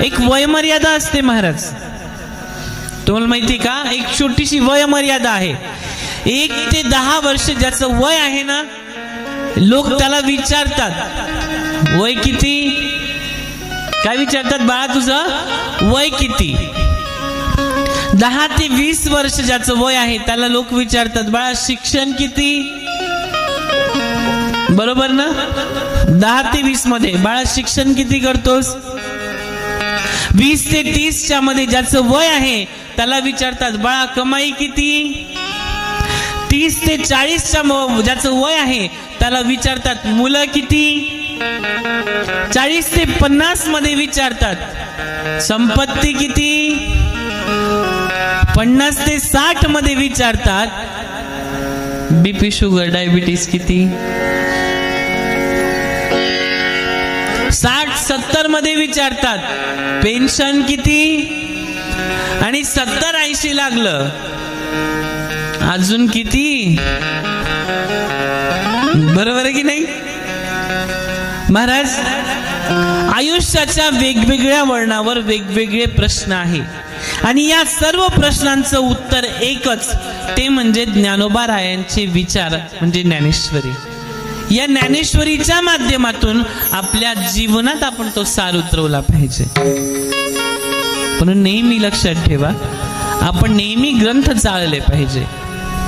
एक वयमर्यादा असते महाराज, तुम्हाला माहिती का? एक छोटीशी वयमर्यादा आहे. 1 ते 10 वर्ष ज्याचं वय आहे ना, लोक त्याला विचारतात वय किती. काय विचारतात? बाळा तुझं वय किती. 10 ते 20 वर्ष ज्याचं वय आहे त्याला लोक विचारतात बाळा शिक्षण किती. बरोबर ना? 10 ते 20 मध्ये बाळा शिक्षण किती करतोस. 20 ते 30 च्या मध्ये ज्याचं वय आहे त्याला विचारतात बाळा कमाई किती. 30 ते 40 च्या ज्याचं वय आहे त्याला विचारतात मुलं किती. 40 ते 50 मध्ये विचारतात संपत्ती किती. 50 ते 60 मध्ये विचारतात बीपी शुगर डायबिटीस किती. 60-70 मध्ये विचारतात पेन्शन किती. आणि 70-80 लागलं अजून किती. बरोबर आहे की नाही महाराज? आयुष्याच्या वेगवेगळ्या वळणावर वेगवेगळे प्रश्न आहे आणि या सर्व प्रश्नांचं उत्तर एकच, ते म्हणजे ज्ञानोबा रायांचे विचार म्हणजे ज्ञानेश्वरी. या ज्ञानेश्वरीच्या माध्यमातून आपल्या जीवनात आपण तो सार उतरवला पाहिजे. म्हणून नेहमी लक्षात ठेवा, आपण नेहमी ग्रंथ चाळले पाहिजे.